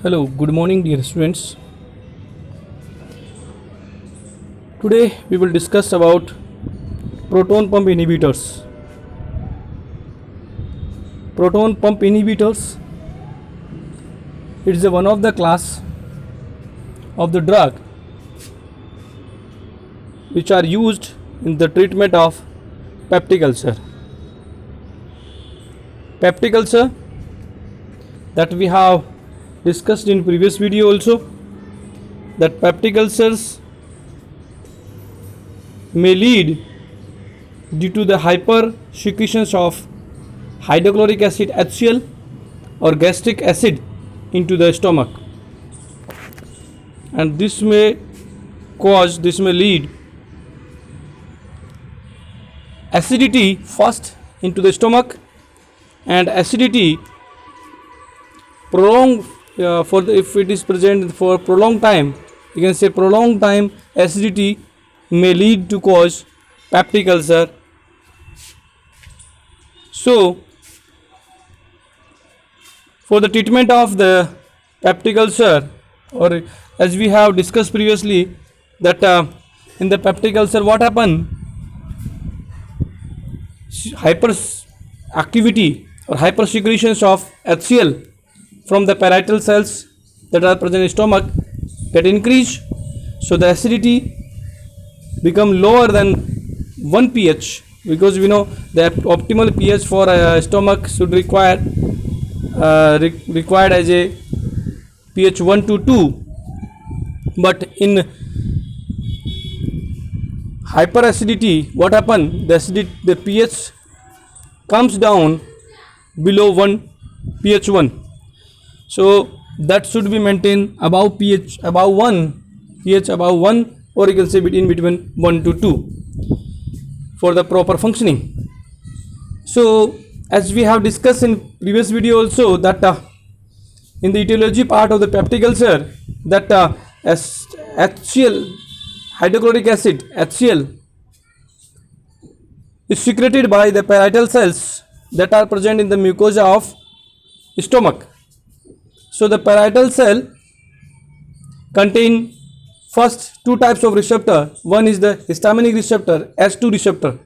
Hello, good morning, dear students. Today we will discuss about proton pump inhibitors. Proton pump inhibitors, it is one of the class of the drug which are used in the treatment of peptic ulcer. Peptic ulcer that we have discussed in previous video also, that peptic ulcers may lead due to the hyper secretions of hydrochloric acid HCl or gastric acid into the stomach, and this may lead acidity first into the stomach, and acidity prolonged if it is present for prolonged time, you can say prolonged time acidity may lead to cause peptic ulcer. So for the treatment of the peptic ulcer, or as we have discussed previously, that in the peptic ulcer what happen, hyperactivity or hypersecretions of HCl from the parietal cells that are present in stomach get increased, so the acidity become lower than 1 pH, because we know the optimal pH for stomach should required as a pH 1 to 2, but in hyperacidity what happen, the pH comes down below 1 pH 1, so that should be maintained above pH above 1, or you can say between 1 to 2 for the proper functioning. So as we have discussed in previous video also, that in the etiology part of the peptic ulcer, that HCl, hydrochloric acid HCl, is secreted by the parietal cells that are present in the mucosa of stomach. So the parietal cell contain first two types of receptor. One is the histaminic receptor, H2 receptor,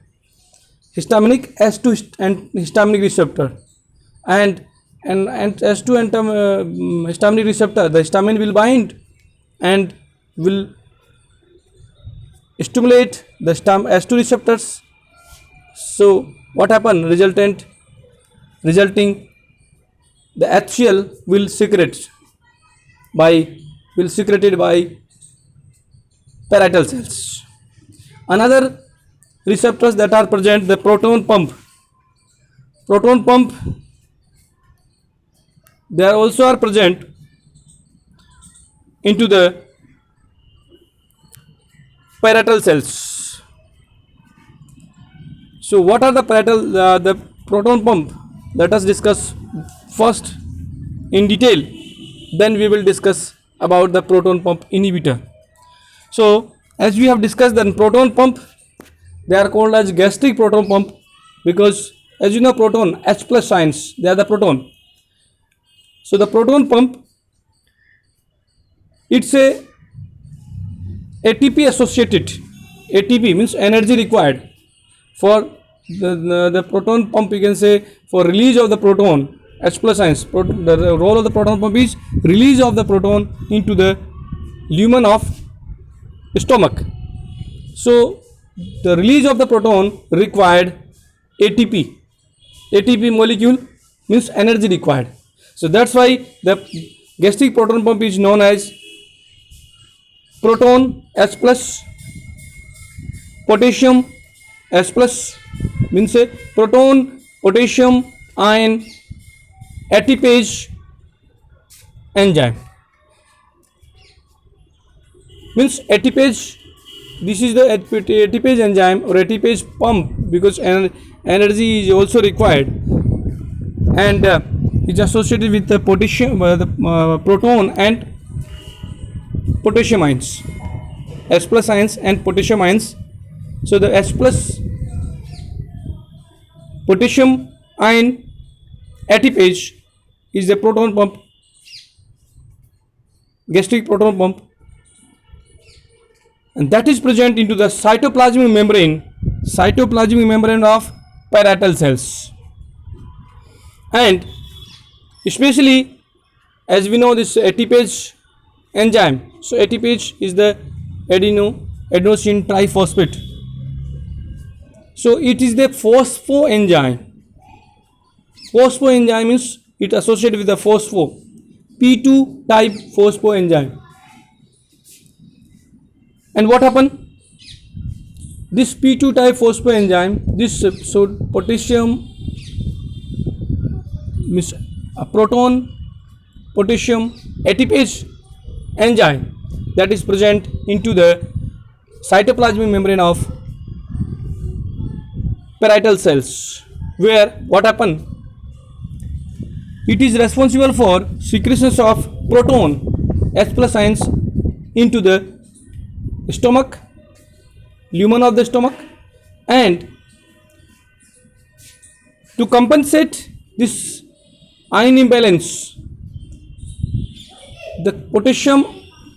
histaminic H2 and histaminic receptor, and H2 and histaminic receptor, the histamine will bind and will stimulate the H2 receptors. So what happen, resulting the HCl will secreted by parietal cells. Another receptors that are present, the proton pump, they are also are present into the parietal cells. So what are the the proton pump? Let us discuss first in detail, then we will discuss about the proton pump inhibitor. So as we have discussed, then proton pump, they are called as gastric proton pump, because as you know, proton H plus ions, they are the proton. So the proton pump, it's a ATP associated. ATP means energy required for the proton pump, you can say, for release of the proton H plus ions. The role of the proton pump is release of the proton into the lumen of stomach. So the release of the proton required ATP. ATP molecule means energy required. So that's why the gastric proton pump is known as proton H plus, potassium H plus, means a proton potassium ion ATPase enzyme, means ATPase. This is the ATPase enzyme or ATPase pump, because energy is also required, and is associated with the potassium, proton and potassium ions, H plus ions and potassium ions. So the H plus potassium ion ATPase is the proton pump gastric proton pump, and that is present into the cytoplasmic membrane of parietal cells. And especially, as we know, this ATPase enzyme. So ATPase is the adenosine triphosphate. So it is the phosphoenzyme. Phosphoenzyme means it associated with the phospho. P2 type phosphoenzyme. And what happened? This P2 type phosphoenzyme, this potassium means proton potassium ATPase enzyme that is present into the cytoplasmic membrane of parietal cells, where what happened? It is responsible for secretions of proton H plus ions into the stomach, lumen of the stomach, and to compensate this ion imbalance, the potassium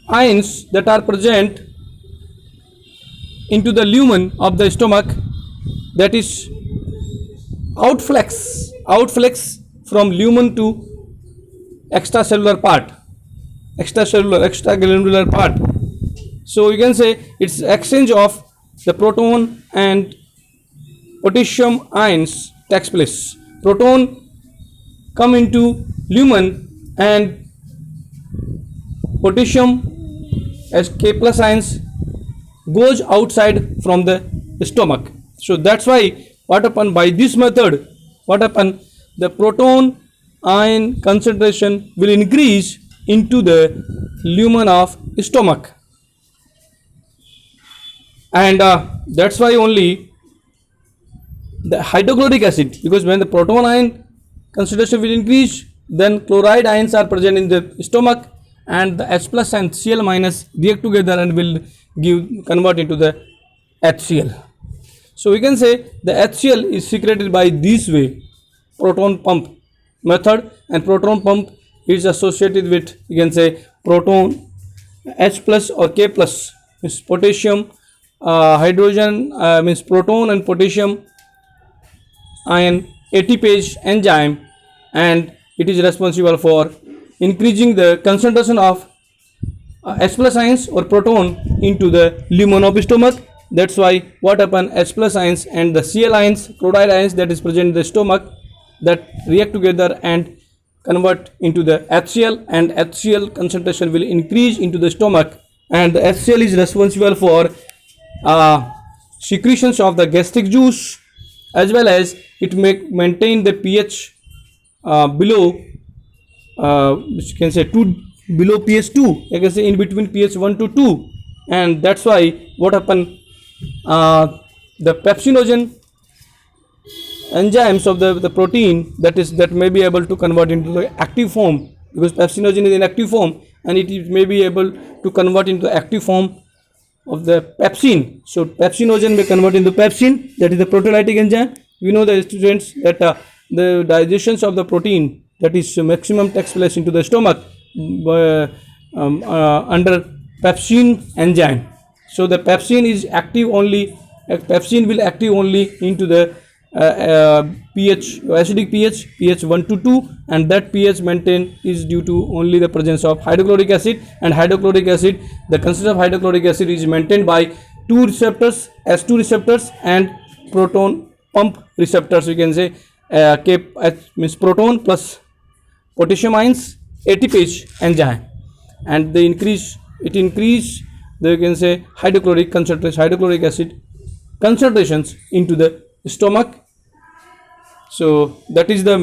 ions that are present into the lumen of the stomach, that is outflex from lumen to extracellular part, extraglandular part. So you can say it's exchange of the proton and potassium ions takes place. Proton come into lumen and potassium as K plus ions goes outside from the stomach. So that's why what happened by this method, what happened, the proton ion concentration will increase into the lumen of stomach, and that's why only the hydrochloric acid, because when the proton ion concentration will increase, then chloride ions are present in the stomach, and the H plus and Cl minus react together and will convert into the HCl. So we can say the HCl is secreted by this way, proton pump method, and proton pump is associated with, you can say, proton H plus or K plus is potassium, hydrogen means proton and potassium ion ATPase enzyme, and it is responsible for increasing the concentration of H plus ions or proton into the lumen of stomach. That's why what happen, H plus ions and the Cl ions, chloride ions that is present in the stomach, that react together and convert into the HCl, and HCl concentration will increase into the stomach, and the HCl is responsible for secretions of the gastric juice, as well as it maintain the pH below which you can say below pH 2, you can say in between pH 1 to 2, and that's why what happen, the pepsinogen enzymes of the protein that may be able to convert into the active form, because pepsinogen is in active form and it may be able to convert into active form of the pepsin. So pepsinogen may convert into pepsin, that is the proteolytic enzyme. We know the students that the digestions of the protein, that is maximum takes place into the stomach under pepsin enzyme. So the pepsin is active only, pepsin will active only into the pH, acidic pH 1 to 2, and that pH maintained is due to only the presence of hydrochloric acid, and hydrochloric acid, the concentration of hydrochloric acid is maintained by two receptors, S2 receptors and proton pump receptors. You can say K means proton plus potassium ions ATPase enzyme, and they increase the, you can say, hydrochloric acid concentrations into the stomach. So that is the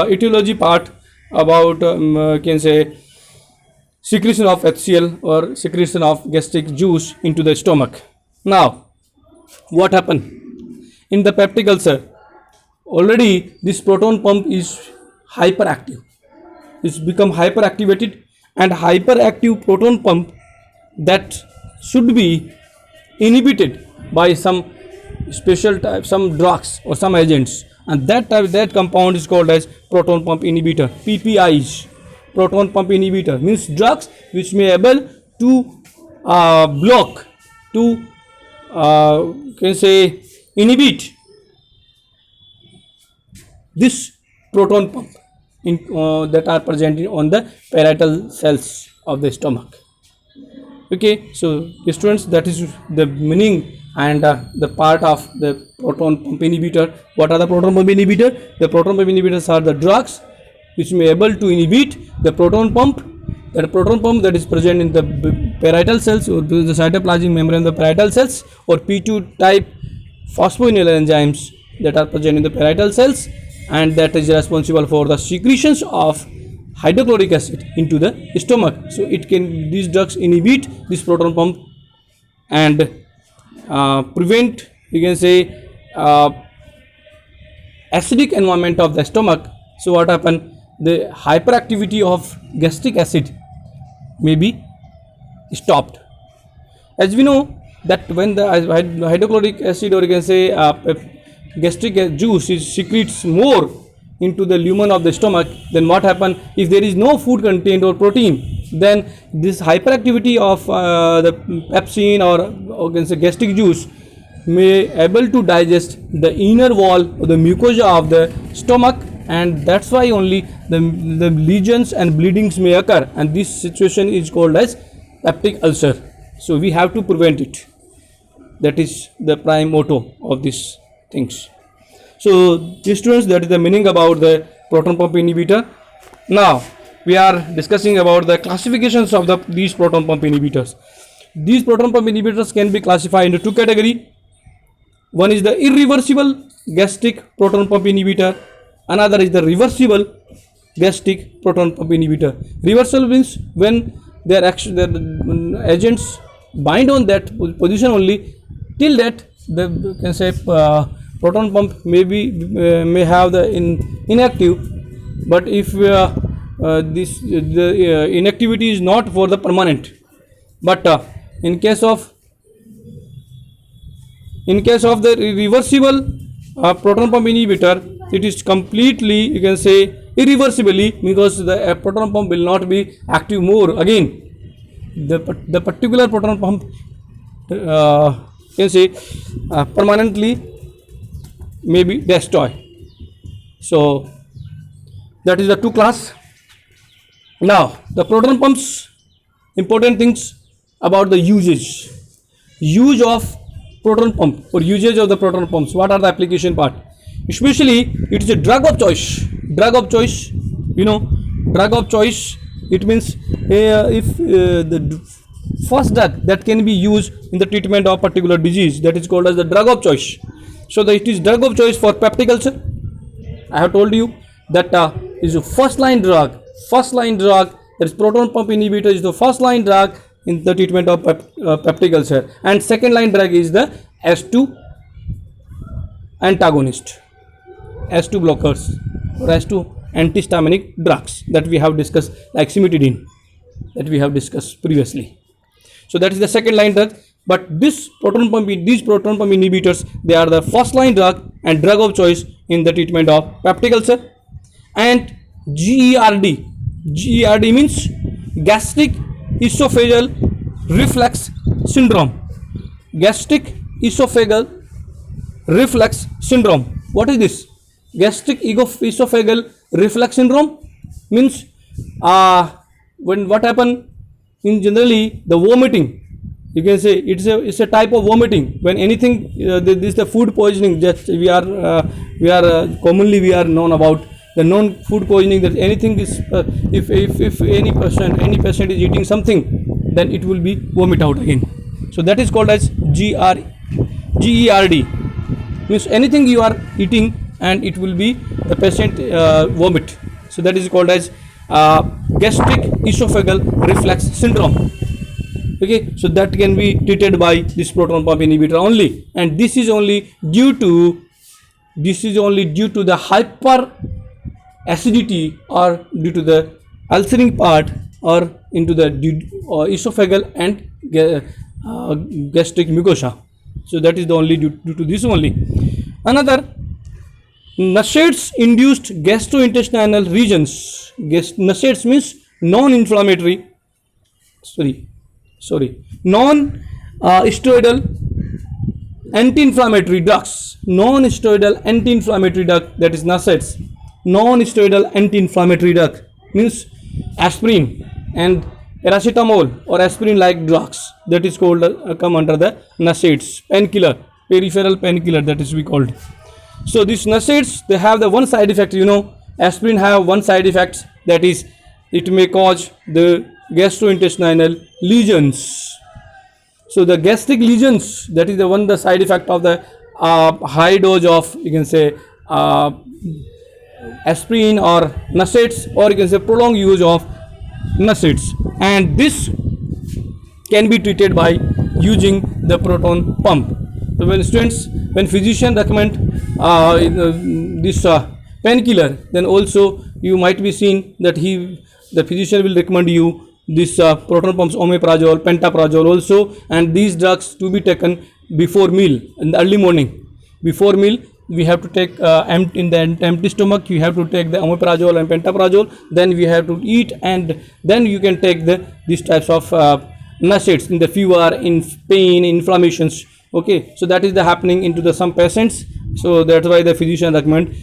etiology part about you can say secretion of HCl or secretion of gastric juice into the stomach. Now what happened in the peptic ulcer? Already this proton pump is hyperactive, it's become hyperactivated, and hyperactive proton pump that should be inhibited by some special type, some drugs or some agents, and that compound is called as proton pump inhibitor, PPIs. proton pump inhibitor, means drugs which may able to block, to can say inhibit this proton pump in, that are present on the parietal cells of the stomach. Okay, so students, that is the meaning and the part of the proton pump inhibitor. What are the proton pump inhibitor? The proton pump inhibitors are the drugs which may able to inhibit the proton pump, that proton pump that is present in the parietal cells or the cytoplasmic membrane of the parietal cells, or P2 type phosphoenol enzymes that are present in the parietal cells, and that is responsible for the secretions of hydrochloric acid into the stomach. So it can, these drugs inhibit this proton pump and prevent, you can say, acidic environment of the stomach. So what happen? The hyperactivity of gastric acid may be stopped. As we know that when the hydrochloric acid, or you can say gastric juice is secretes more into the lumen of the stomach, then what happen? If there is no food content or protein, then this hyperactivity of the pepsin, or you can say gastric juice, may able to digest the inner wall or the mucosa of the stomach, and that's why only the lesions and bleedings may occur, and this situation is called as peptic ulcer. So we have to prevent it. That is the prime motto of these things. So students, that is the meaning about the proton pump inhibitor. Now we are discussing about the classifications of these proton pump inhibitors. These proton pump inhibitors can be classified into two categories. One is the irreversible gastric proton pump inhibitor, another is the reversible gastric proton pump inhibitor. Reversible means when their agents bind on that position only, till that the can say proton pump may have the inactive, but if this the inactivity is not for the permanent, but in case of the reversible proton pump inhibitor, it is completely, you can say, irreversibly, because the proton pump will not be active more again. The particular proton pump can say permanently may be destroyed. So that is the two class. Now the proton pumps, important things about the use of proton pump or usage of the proton pumps. What are the application part? Especially it is a drug of choice. Drug of choice, you know, drug of choice, it means if the first drug that can be used in the treatment of particular disease, that is called as the drug of choice. So it is drug of choice for peptic ulcer. I have told you that is a first line drug, that is proton pump inhibitor is the first line drug in the treatment of peptic ulcer, and second line drug is the S2 antagonist, S2 blockers or S2 antihistaminic drugs that we have discussed, like cimetidine that we have discussed previously. So that is the second line drug, but these proton pump inhibitors, they are the first line drug and drug of choice in the treatment of peptic ulcer. And GERD means gastric esophageal reflux syndrome. Gastric esophageal reflux syndrome. What is this? Gastric esophageal reflux syndrome means when what happen in generally the vomiting, you can say it's a type of vomiting when anything this is the food poisoning that we are commonly we are known about the known food poisoning, that anything is if any patient is eating something, then it will be vomit out again. So that is called as GERD, means anything you are eating and it will be the patient vomit. So that is called as gastric esophageal reflux syndrome. Okay, so that can be treated by this proton pump inhibitor only, and this is only due to the hyper acidity or due to the ulcering part or into the esophageal and gastric mucosa. So that is the only due to this only. Another, NSAIDs induced gastrointestinal regions. NSAIDs means non-inflammatory, non-steroidal anti-inflammatory drugs, non-steroidal anti-inflammatory drug, that is NSAIDs. Non-steroidal anti-inflammatory drug means aspirin and paracetamol or aspirin like drugs, that is called come under the NSAIDs, painkiller, peripheral painkiller, that is we called. So these NSAIDs, they have the one side effect, aspirin have one side effect, that is it may cause the gastrointestinal lesions. So the gastric lesions, that is the side effect of the high dose of, you can say, aspirin or NSAIDs, or you can say prolonged use of NSAIDs, and this can be treated by using the proton pump. So when physician recommend this painkiller, then also you might be seen that the physician will recommend you this proton pumps, omeprazole, pantoprazole also, and these drugs to be taken before meal in the early morning. Before meal, we have to take in the empty stomach, you have to take the omeprazole and pantoprazole, then we have to eat, and then you can take these types of NSAIDs in the fever, in pain, inflammations. Okay, so that is the happening into some patients. So that's why the physician recommend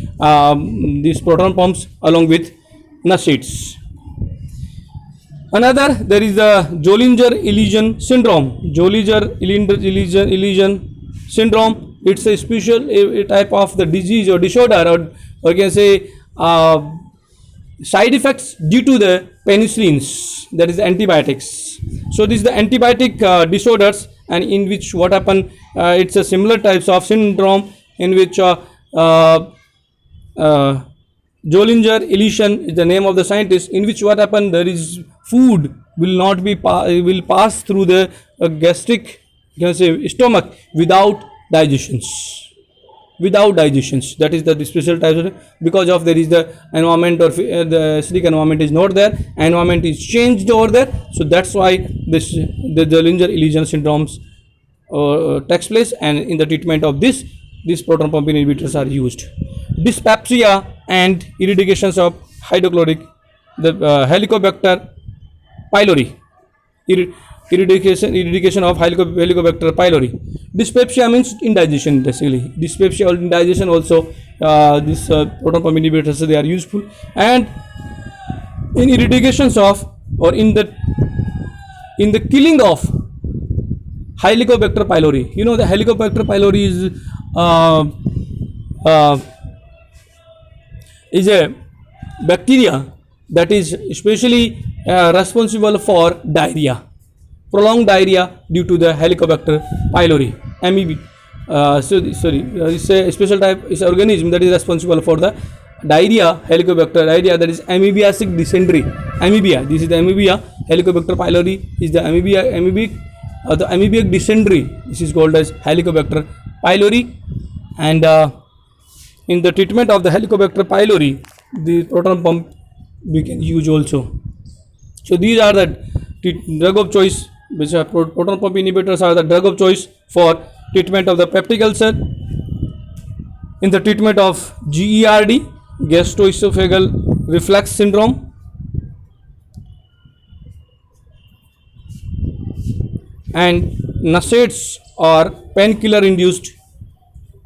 these proton pumps along with NSAIDs. Another, there is the Zollinger-Ellison syndrome. Zollinger-Ellison syndrome, it's a special a type of the disease or disorder, or you can say side effects due to the penicillins, that is antibiotics. So this is the antibiotic disorders, and in which what happen, it's a similar types of syndrome in which Zollinger-Ellison is the name of the scientist, in which what happen, there is food will not be will pass through the gastric, you can say, stomach without digestions. That is the special type of, because of there is the environment, or the acidic environment is not there, environment is changed over there. So that's why the Zollinger-Ellison syndromes takes place, and in the treatment of these proton pump inhibitors are used. Dyspepsia and eradications of hydrochloric, the Helicobacter pylori, eradication of Helicobacter pylori. Dyspepsia means indigestion, basically. Dyspepsia or indigestion also, this proton pump inhibitors, they are useful. And in eradications of, or in the killing of Helicobacter pylori. The Helicobacter pylori is a bacteria that is especially responsible for diarrhea, prolonged diarrhea due to the Helicobacter pylori, MEB. It's a special type, it's an organism that is responsible for the diarrhea, Helicobacter diarrhea, that is amoebiasis dysentery. Amoebia, this is the amoebia. Helicobacter pylori is the the amoebic dysentery. This is called as Helicobacter pylori, and in the treatment of the Helicobacter pylori, the proton pump we can use also. So these are the drug of choice, which are proton pump inhibitors are the drug of choice for treatment of the peptic ulcer, in the treatment of GERD, gastroesophageal reflux syndrome, and NSAIDs or painkiller induced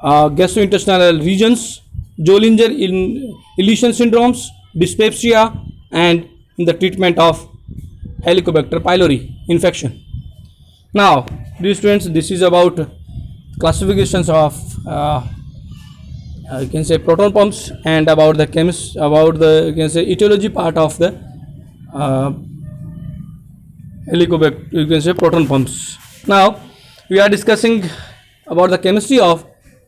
gastrointestinal regions, Zollinger-Ellison syndromes, dyspepsia, and in the treatment of Helicobacter pylori infection. Now, dear students, this is about classifications of you can say proton pumps, and about the you can say etiology part of the Helicobacter, you can say proton pumps. Now we are discussing about the chemistry of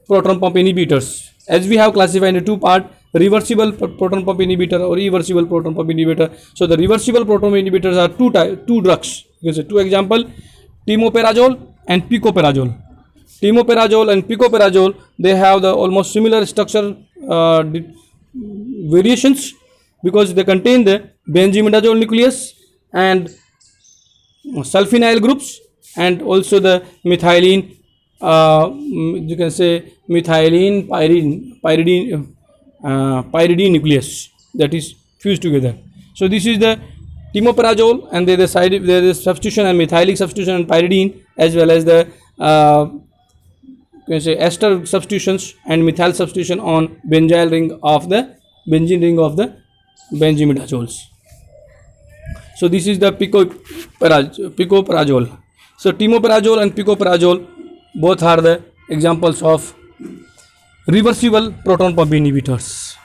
proton pump inhibitors, as we have classified into two parts: reversible proton pump inhibitor or irreversible proton pump inhibitor. So the reversible proton inhibitors are two drugs. You can say two example: timoperazole and picoperazole. Timoperazole and picoperazole, they have the almost similar structure variations, because they contain the benzimidazole nucleus and sulfonyl groups, and also the methylene, you can say methylene pyridine nucleus, that is fused together. So this is the timoperazole, and there is substitution and methylic substitution and pyridine, as well as the can say ester substitutions and methyl substitution on benzene ring of the benzimidazoles. So this is the picoperazole. So timoperazole and picoperazole both are the examples of reversible proton pump inhibitors.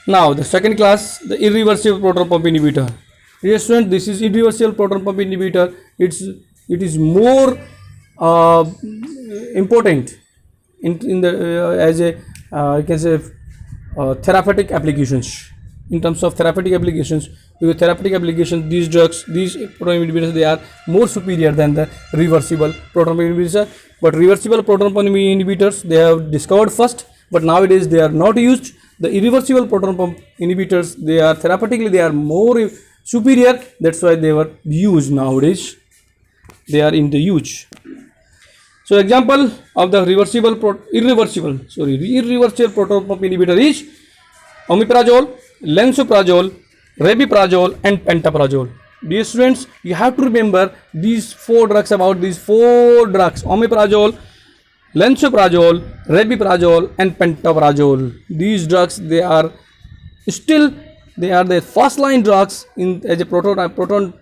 Now the second class, the irreversible proton pump inhibitor. Dear student, this is irreversible proton pump inhibitor. It is more important in the as a you can say therapeutic applications. In terms of therapeutic applications, because therapeutic applications, these drugs, these proton inhibitors, they are more superior than the reversible proton pump inhibitors. But reversible proton pump inhibitors, they have discovered first, but nowadays they are not used. The irreversible proton pump inhibitors, they are therapeutically, they are more superior. That's why they were used nowadays. They are in the use. So example of the irreversible proton pump inhibitor is omeprazole, lansoprazole, rabeprazole, and pantoprazole. Dear students, you have to remember these four drugs, omeprazole, lansoprazole, rabeprazole, and pantoprazole. These drugs, they are the first line drugs as a proton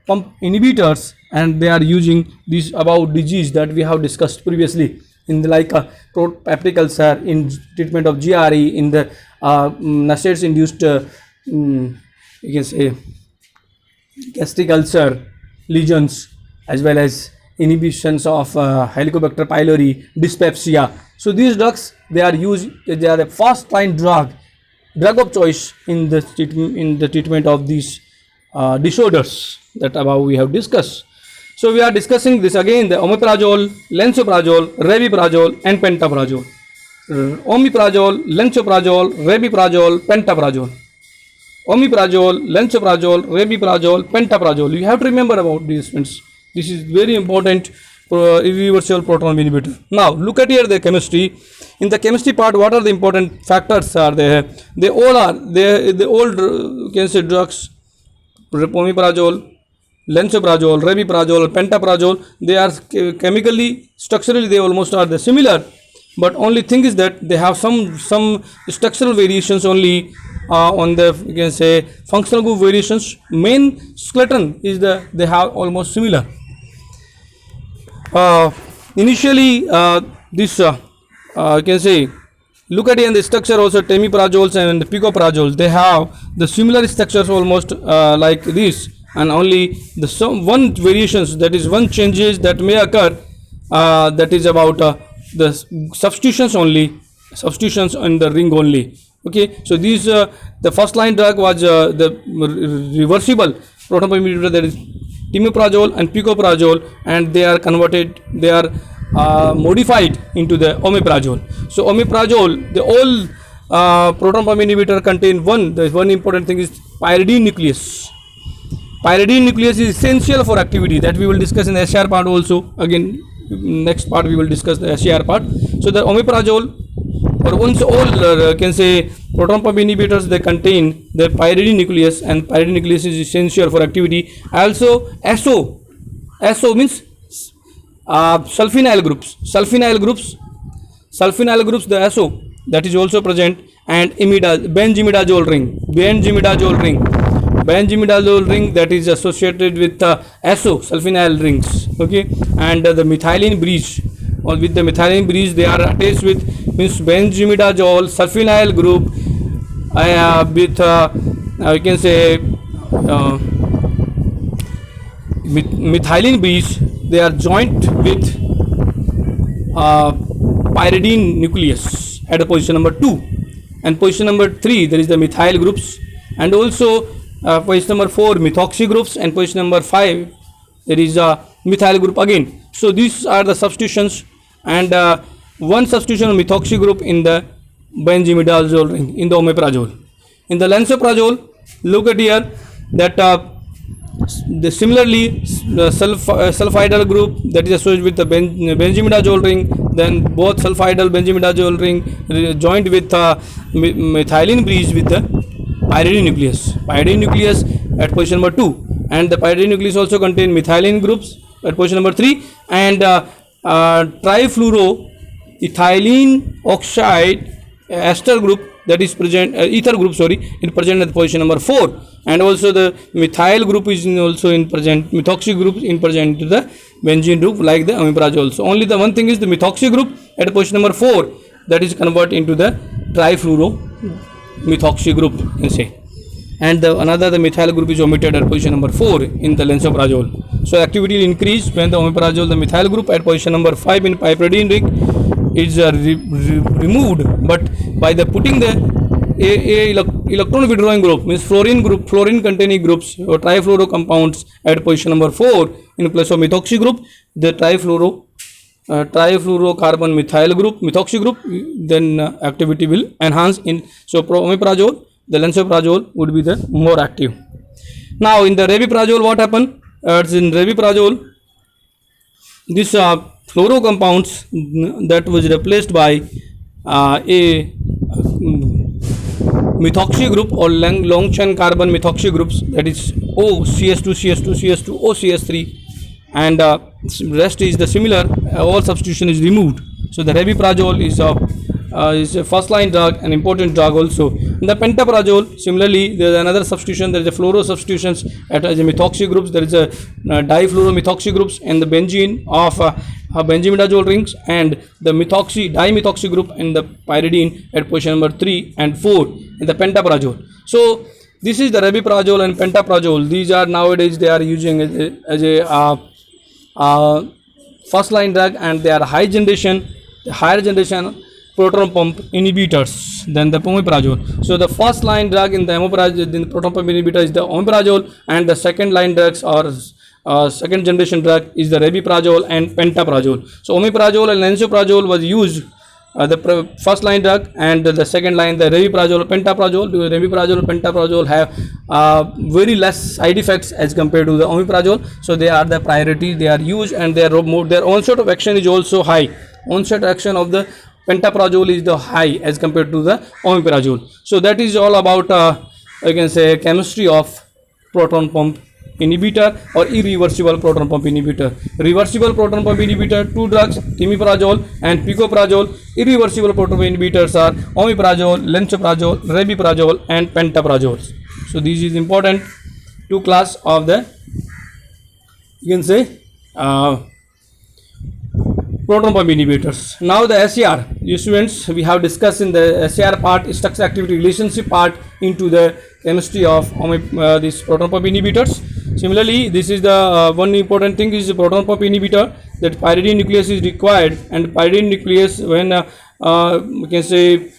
pump inhibitors, and they are using these about disease that we have discussed previously in the like peptic ulcer, in treatment of GRE, in the nurses induced you can say gastric ulcer lesions, as well as inhibitions of Helicobacter pylori, dyspepsia. So these drugs, they are the first line drug of choice in the treatment of these disorders that above we have discussed. So we are discussing this again, the omeprazole, lansoprazole, rabeprazole, and pantoprazole. Omeprazole, lansoprazole, rabeprazole, pantoprazole. Omeprazole, lansoprazole, rabeprazole, pantoprazole. You have to remember about these friends. This is very important for irreversible proton inhibitor. Now look at here the chemistry. In the chemistry part, what are the important factors are there? They all are the old can say drugs, omeprazole, lansoprazole, rabeprazole, pantoprazole. They are chemically, structurally, they almost are the similar, but only thing is that they have some structural variations only on the you can say functional group variations. Main skeleton is they have almost similar. Initially, this you can say look at here in the structure also, temiprazoles and picoprazoles, they have the similar structures almost like this, and only the one variations, that is one changes that may occur, that is about the substitutions in the ring only. Okay, so these the first line drug was the reversible proton pump inhibitor, that is timoperazole and picoperazole, and they are modified into the omeprazole. So omeprazole, the all proton pump inhibitor contain one important thing is pyridine nucleus. Pyridine nucleus is essential for activity, that we will discuss in the SCR part also. Again, next part we will discuss the SCR part. So the omeprazole, or once all can say proton pump inhibitors, they contain the pyridine nucleus, and pyridine nucleus is essential for activity. Also SO means sulfinyl groups, the SO, that is also present, and benzimidazole ring, that is associated with SO, sulfinyl rings. Okay, and the methylene bridge, or with the methylene bridge, they are attached with means benzimidazole sulfinyl group with you can say methylene bridge, they are joined with pyridine nucleus at position number 2, and position number 3 there is the methyl groups, and also position number 4 methoxy groups, and position number 5 there is a methyl group again. So these are the substitutions, and one substitution of methoxy group in the benzimidazole ring in the omeprazole. In the lansoprazole, look at here that similarly the sulfidal group that is associated with the benzimidazole ring, then both sulfidal benzimidazole ring joined with methylene bridge with the pyridine nucleus. Pyridine nucleus at position number 2, and the pyridine nucleus also contain methylene groups at position number 3, and trifluoroethylene oxide ester group, that is present, ether group, sorry, in present at position number 4, and also the methyl group is also in present, methoxy group in present to the benzene group like the omeprazole. So only the one thing is the methoxy group at position number 4, that is convert into the trifluoromethoxy group, you can say, and the methyl group is omitted at position number 4 in the lansoprazole. So activity will increase when the omeprazole, the methyl group at position number 5 in piperidine ring is removed, but by the putting the electron withdrawing group, means fluorine containing groups or trifluoro compounds at position number 4 in place of methoxy group, the trifluorocarbon methyl group, methoxy group, then activity will enhance in. So omeprazole, the lansoprazole would be the more active. Now in the rabeprazole, what happened? In rabeprazole, this fluoro compounds that was replaced by a methoxy group or long chain carbon methoxy groups, that is OCS2, and rest is the similar, all substitution is removed. So the rabeprazole is a first line drug, an important drug also. In the pentaprazole, similarly there is another substitution, there is a fluoro substitutions at the methoxy groups, there is a difluoromethoxy groups and the benzene of benzimidazole rings, and the dimethoxy group and the pyridine at position number 3 and 4 in the pentaprazole. So this is the rabeprazole and pentaprazole. These are nowadays they are using as a first line drug, and they are higher generation proton pump inhibitors than the omeprazole. So the first line drug in the proton pump inhibitor is the omeprazole, and the second line drugs or second generation drug is the rabeprazole and pentaprazole. So omeprazole and lansoprazole was used the first line drug, and the second line the rabeprazole, pentaprazole, because rabeprazole, pentaprazole have very less side effects as compared to the omeprazole. So they are the priority, they are used, and their onset of action is also high. Onset action of the pentaprazole is the high as compared to the omeprazole. So that is all about I can say chemistry of proton pump inhibitor or irreversible proton pump inhibitor. Reversible proton pump inhibitor, two drugs, timiprazole and picoprazole. Irreversible proton pump inhibitors are omeprazole, lansoprazole, rabeprazole and pentaprazole. So this is important two class of the, you can say, proton pump inhibitors. Now the SAR, you students, we have discussed in the SAR part, structure activity relationship part, into the chemistry of these proton pump inhibitors. Similarly, this is the one important thing is the proton pump inhibitor, that pyridine nucleus is required, and pyridine nucleus, when we can say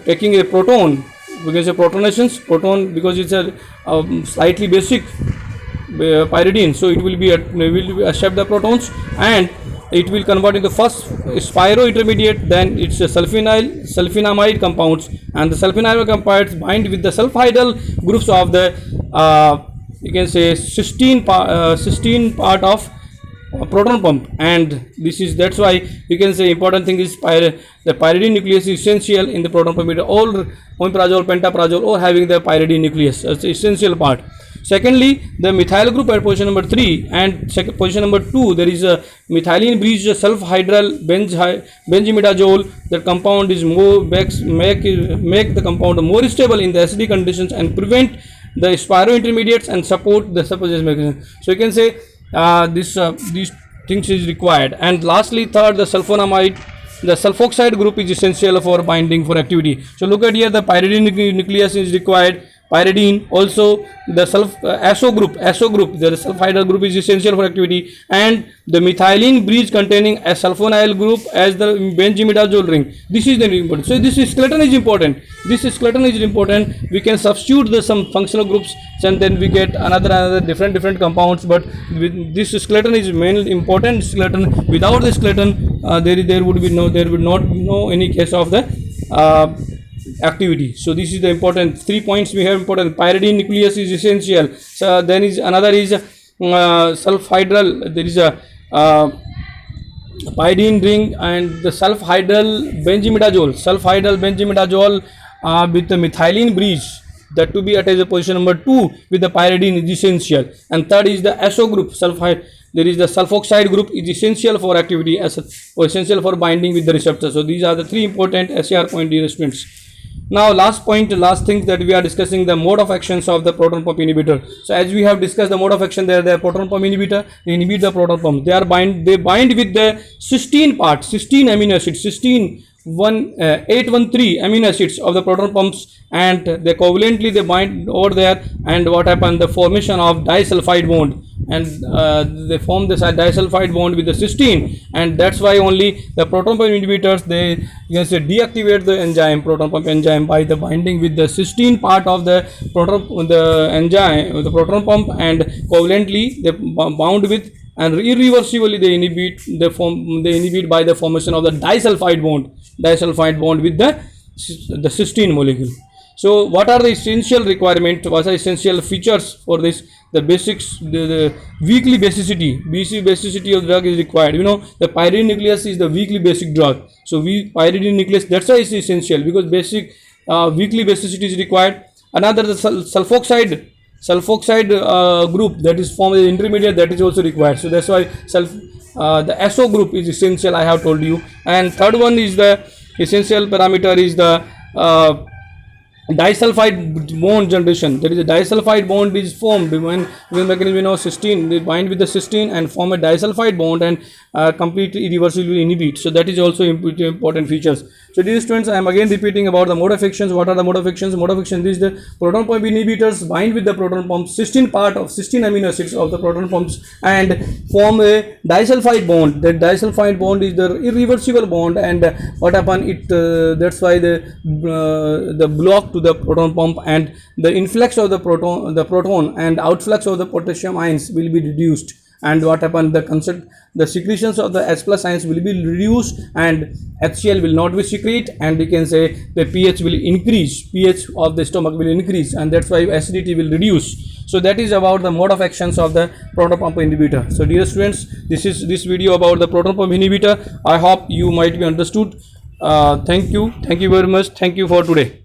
taking a proton, we can say protonations, proton, because it's a slightly basic pyridine, so it will accept the protons and it will convert into first spiro intermediate, then it's a sulfonamide compounds, and the sulfonamide compounds bind with the sulfhydryl groups of the you can say cysteine part of proton pump, and that's why you can say important thing is the pyridine nucleus is essential in the proton pump inhibitor. All omeprazole, pentaprazole, all having the pyridine nucleus as the essential part. Secondly, the methyl group at position number 3 and position number 2, there is a methylene bridge sulfhydryl benzimidazole. The compound is make the compound more stable in the acidic conditions and prevent the spiro intermediates and support the suppository mechanism. So you can say these things is required. And lastly, third, the sulfonamide, the sulfoxide group is essential for binding for activity. So look at here, the pyridine nucleus is required. Pyridine, also the ASO group, the sulfhydryl group is essential for activity, and the methylene bridge containing a sulfonyl group as the benzimidazole ring. This is the important. So this skeleton is important. We can substitute some functional groups, and then we get another different compounds. But this skeleton is mainly important skeleton. Without the skeleton, there would not be any case of the activity. So this is the important 3 points we have important. Pyridine nucleus is essential. So then is another is sulfhydryl. There is a pyridine ring and the sulfhydryl benzimidazole with the methylene bridge. that to be attached at position number 2 with the pyridine is essential. And third is the SO group, sulfide. There is the sulfoxide group is essential for activity as or essential for binding with the receptor. So these are the three important SAR point, dear students. Now last thing that we are discussing, the mode of actions of the proton pump inhibitor. So as we have discussed the mode of action, they are proton pump inhibitor, they inhibit the proton pump. They bind with the cysteine part, cysteine amino acids, cysteine 813 amino acids of the proton pumps, and they covalently they bind over there, and what happens, the formation of disulfide bond, and they form this disulfide bond with the cysteine, and that's why only the proton pump inhibitors, they you can say deactivate the enzyme, proton pump enzyme, by the binding with the cysteine part of the enzyme, the proton pump, and covalently they bound with, and irreversibly they inhibit by the formation of the disulfide bond with the cysteine molecule. So what are the essential requirements, what are essential features for this? The basics, the weakly basicity of drug is required. You know, the pyridine nucleus is the weakly basic drug. So pyridine nucleus, that's why it's essential, because basic weakly basicity is required. Another, the sulfoxide group that is formed as intermediate, that is also required. So that's why the SO group is essential, I have told you. And third one is the essential parameter is the disulfide bond generation. There is a disulfide bond is formed when mechanism of cysteine, they bind with the cysteine and form a disulfide bond, and completely irreversibly inhibit. So that is also important features. So dear students, I am again repeating about the mode of actions. What are the mode of actions? Mode of action is the proton pump inhibitors bind with the proton pumps, cysteine part of cysteine amino acids of the proton pumps, and form a disulfide bond. That disulfide bond is the irreversible bond, and what happen, it that's why the block to the proton pump, and the influx of the proton and outflux of the potassium ions will be reduced. And what happened, the secretions of the H plus ions will be reduced, and HCl will not be secrete, and we can say the pH will increase, pH of the stomach will increase, and that's why acidity will reduce. So that is about the mode of actions of the proton pump inhibitor. So dear students, this is this video about the proton pump inhibitor. I hope you might be understood. Thank you very much. Thank you for today.